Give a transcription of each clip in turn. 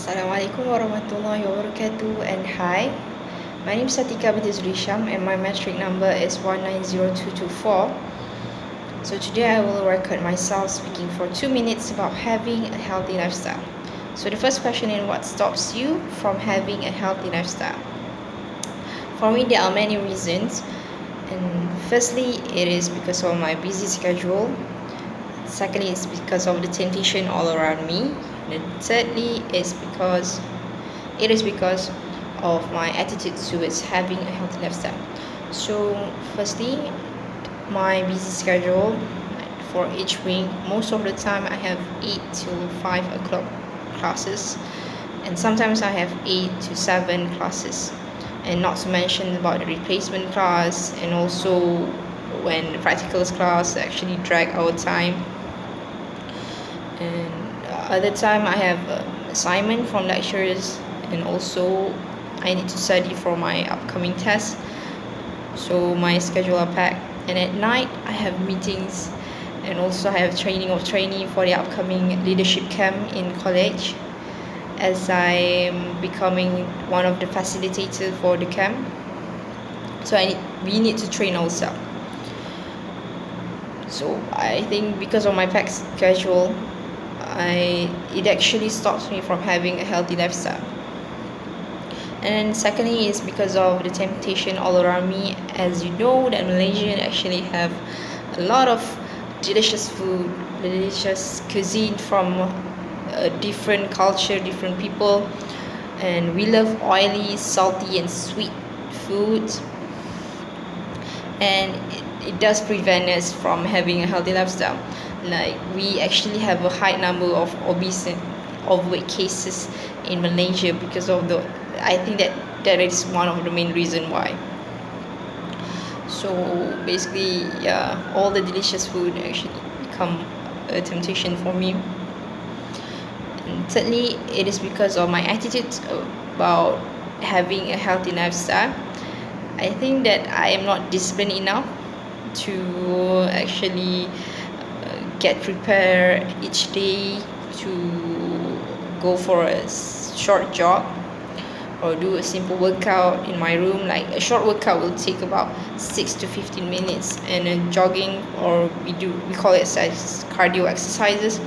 Assalamualaikum warahmatullahi wabarakatuh, and hi. My name is Satika binti Zurisham and my metric number is 190224. So today I will record myself speaking for 2 minutes about having a healthy lifestyle. So the first question is, what stops you from having a healthy lifestyle? For me, there are many reasons. And firstly, it is because of my busy schedule. Secondly, it's because of the temptation all around me. And thirdly, it is because of my attitude towards having a healthy lifestyle. So, firstly, my busy schedule for each week. Most of the time, I have 8 to 5 o'clock classes, and sometimes I have 8 to 7 classes, and not to mention about the replacement class, and also when the practicals class actually drag our time. And other time I have assignment from lecturers, and also I need to study for my upcoming test. So my schedule are packed, and at night I have meetings, and also I have training for the upcoming leadership camp in college, as I am becoming one of the facilitators for the camp. So we need to train ourselves. So I think because of my packed schedule, it actually stops me from having a healthy lifestyle. And then secondly is because of the temptation all around me. As you know, that Malaysian actually have a lot of delicious food, delicious cuisine from a different culture, different people, and we love oily, salty, and sweet foods. And it does prevent us from having a healthy lifestyle. Like, we actually have a high number of obese and overweight cases in Malaysia because of I think that is one of the main reason why. So basically, yeah, all the delicious food actually become a temptation for me. And thirdly, it is because of my attitude about having a healthy lifestyle. I think that I am not disciplined enough to actually get prepared each day to go for a short jog or do a simple workout in my room. Like, a short workout will take about 6 to 15 minutes, and a jogging, or we call it as cardio exercises,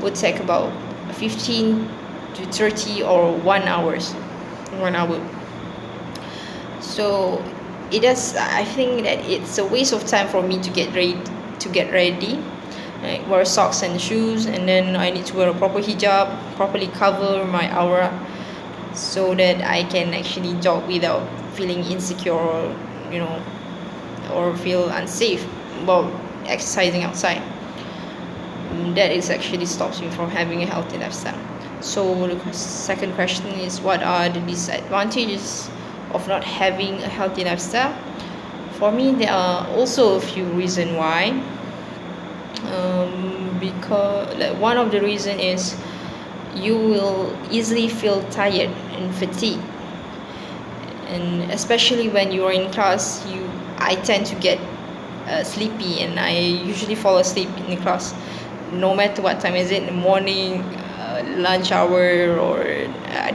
would take about 15 to 30 or 1 hour. So I think that it's a waste of time for me to get ready, like wear socks and shoes, and then I need to wear a proper hijab, properly cover my aura, so that I can actually jog without feeling insecure, or feel unsafe about exercising outside. That is actually stops me from having a healthy lifestyle. So the second question is, what are the disadvantages of not having a healthy lifestyle? For me, there are also a few reasons why. Because one of the reason is you will easily feel tired and fatigued, and especially when you are in class, I tend to get sleepy, and I usually fall asleep in the class, no matter what time is it, in the morning, lunch hour, or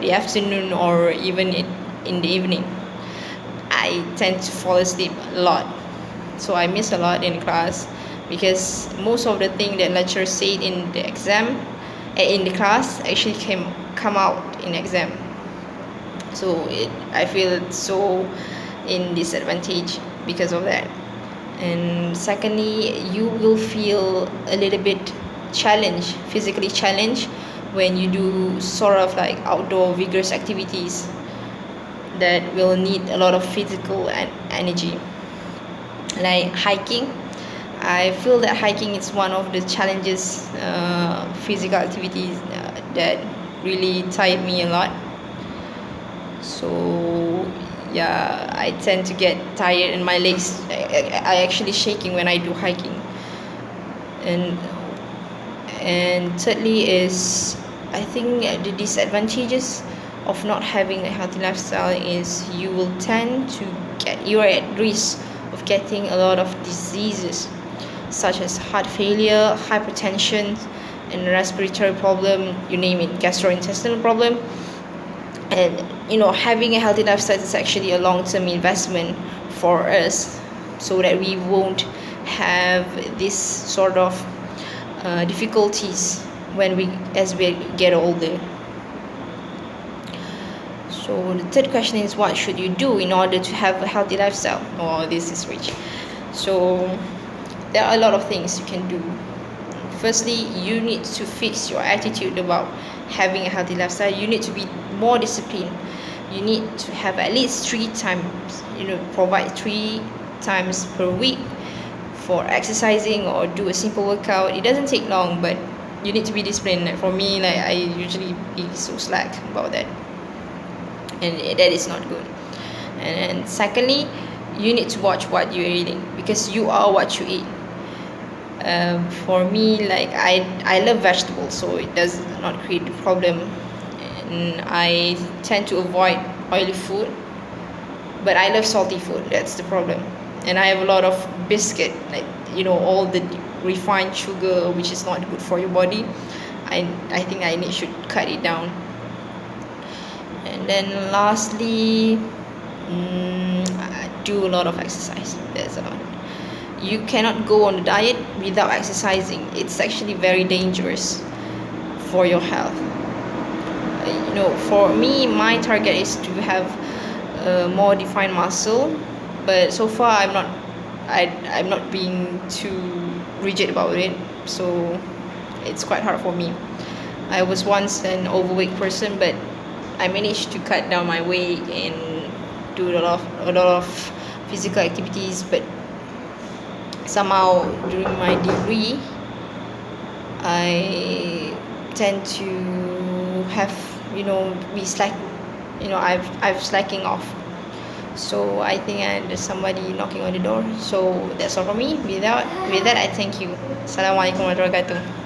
the afternoon, or even in the evening. I tend to fall asleep a lot, so I miss a lot in class, because most of the thing that lecturer said in the exam, in the class, actually come out in exam. So I feel so in disadvantage because of that. And secondly, you will feel a little bit physically challenged, when you do sort of like outdoor vigorous activities that will need a lot of physical energy, like hiking. I feel that hiking is one of the challenges, physical activities that really tired me a lot. So yeah, I tend to get tired, and my legs I actually shaking when I do hiking. And thirdly is, I think the disadvantages of not having a healthy lifestyle is you are at risk of getting a lot of diseases, such as heart failure, hypertension, and respiratory problem, you name it, gastrointestinal problem. And having a healthy lifestyle is actually a long-term investment for us, so that we won't have this sort of difficulties as we get older. So the third question is, what should you do in order to have a healthy lifestyle? Oh, this is rich. So there are a lot of things you can do. Firstly, you need to fix your attitude about having a healthy lifestyle. You need to be more disciplined. You need to have at least 3 times, provide 3 times per week for exercising, or do a simple workout. It doesn't take long, but you need to be disciplined. Like for me, I usually be so slack about that, and that is not good. And secondly, you need to watch what you're eating, because you are what you eat. For me, I love vegetables, so it does not create a problem, and I tend to avoid oily food, but I love salty food. That's the problem. And I have a lot of biscuit, all the refined sugar, which is not good for your body. I think should cut it down. And then lastly, I do a lot of exercise. That's a lot. You cannot go on a diet without exercising. It's actually very dangerous for your health. For me, my target is to have a more defined muscle, but so far I'm not being too rigid about it, so it's quite hard for me. I was once an overweight person, but I managed to cut down my weight and do a lot of physical activities. But somehow during my degree, I tend to have be slack. I've slacking off. So I think there's somebody knocking on the door. So that's all from me. With that, I thank you. Assalamualaikum warahmatullahi wabarakatuh.